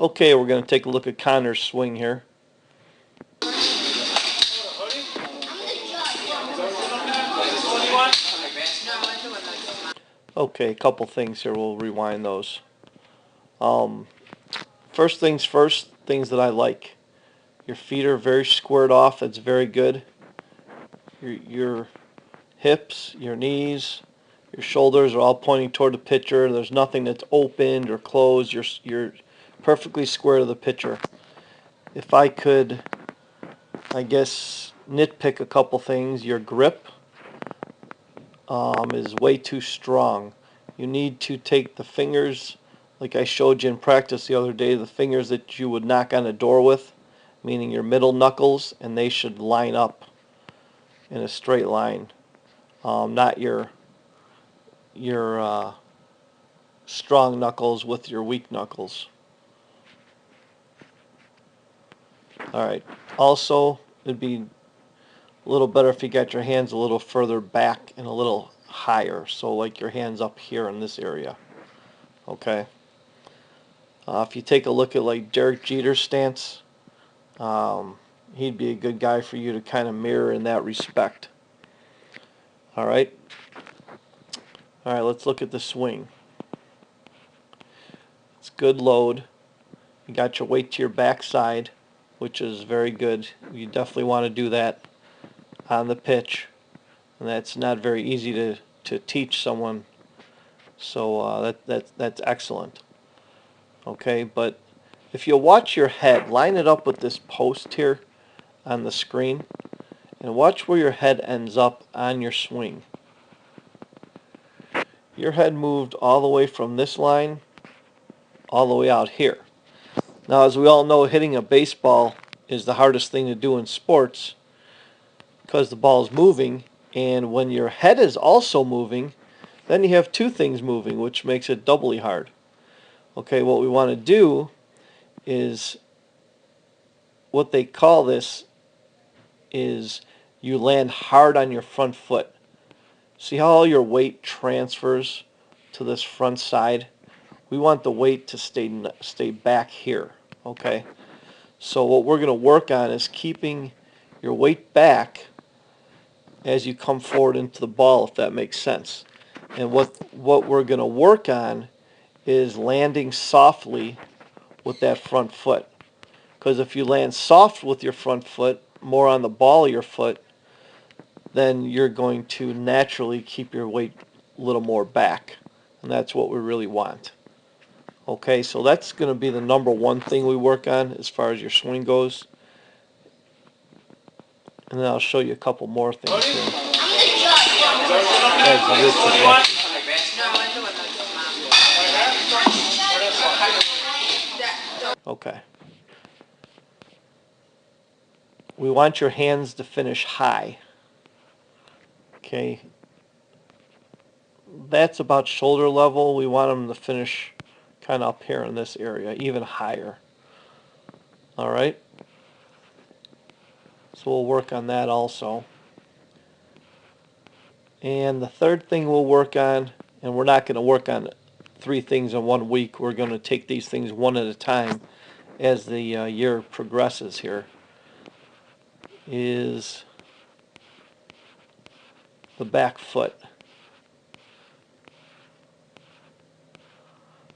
Okay, we're going to take a look at Connor's swing here. Okay, a couple things here. We'll rewind those. First things first, things that I like. Your feet are very squared off. That's very good. Your hips, your knees, your shoulders are all pointing toward the pitcher. There's nothing that's opened or closed. You're perfectly square to the pitcher. If I could, I guess, nitpick a couple things, your grip is way too strong. You need to take the fingers, like I showed you in practice the other day, the fingers that you would knock on a door with, meaning your middle knuckles, and they should line up in a straight line, not your strong knuckles with your weak knuckles. All right. Also, it'd be a little better if you got your hands a little further back and a little higher, so like your hands up here in this area. Okay. If you take a look at like Derek Jeter's stance, he'd be a good guy for you to kind of mirror in that respect. All right. All right, let's look at the swing. It's good load. You got your weight to your backside, which is very good. You definitely want to do that on the pitch, and that's not very easy to teach someone. So that's excellent. Okay, but if you watch your head, line it up with this post here on the screen, and watch where your head ends up on your swing. Your head moved all the way from this line all the way out here. Now, as we all know, hitting a baseball is the hardest thing to do in sports because the ball is moving, and when your head is also moving, then you have two things moving, which makes it doubly hard. Okay, what we want to do is, what they call this is you land hard on your front foot. See how all your weight transfers to this front side? We want the weight to stay back here, okay? So what we're going to work on is keeping your weight back as you come forward into the ball, if that makes sense. And what we're going to work on is landing softly with that front foot. Because if you land soft with your front foot, more on the ball of your foot, then you're going to naturally keep your weight a little more back. And that's what we really want. Okay, so that's going to be the number one thing we work on as far as your swing goes. And then I'll show you a couple more things here. Okay. We want your hands to finish high. Okay. That's about shoulder level. We want them to finish kind of up here in this area, even higher. All right. So we'll work on that also. And the third thing we'll work on, and we're not going to work on 3 things in 1 week. We're going to take these things one at a time as the year progresses here, is the back foot.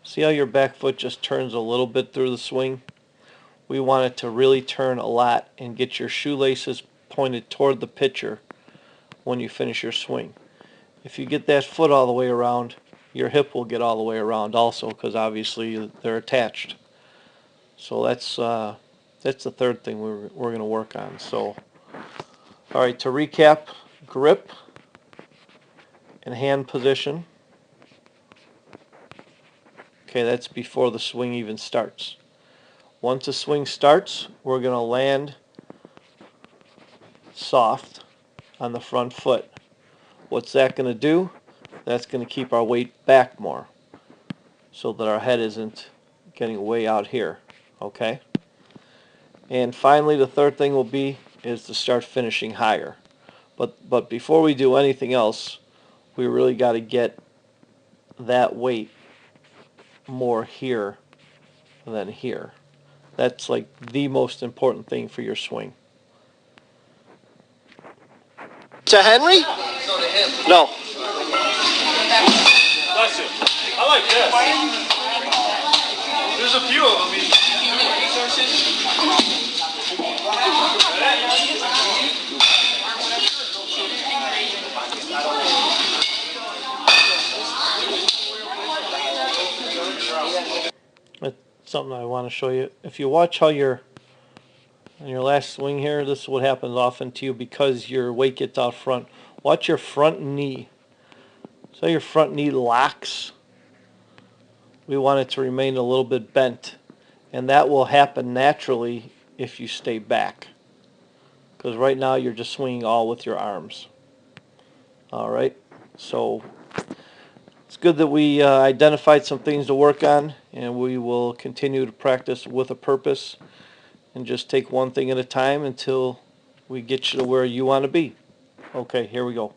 See how your back foot just turns a little bit through the swing? We want it to really turn a lot and get your shoelaces pointed toward the pitcher when you finish your swing. If you get that foot all the way around, your hip will get all the way around also, because obviously they're attached. So that's the third thing we're going to work on. So, all right, to recap, grip and hand position. Okay, that's before the swing even starts. Once the swing starts, we're going to land soft on the front foot. What's that going to do? That's going to keep our weight back more so that our head isn't getting way out here. Okay? And finally, the third thing will be is to start finishing higher. But before we do anything else, we really got to get that weight more here than here. That's like the most important thing for your swing. To Henry? No. Bless you. I like this. There's a few of them. That's something I want to show you. If you watch how on your last swing here, this is what happens often to you because your weight gets out front. Watch your front knee. So your front knee locks. We want it to remain a little bit bent. And that will happen naturally if you stay back. Because right now you're just swinging all with your arms. Alright, so it's good that we identified some things to work on, and we will continue to practice with a purpose and just take one thing at a time until we get you to where you want to be. Okay, here we go.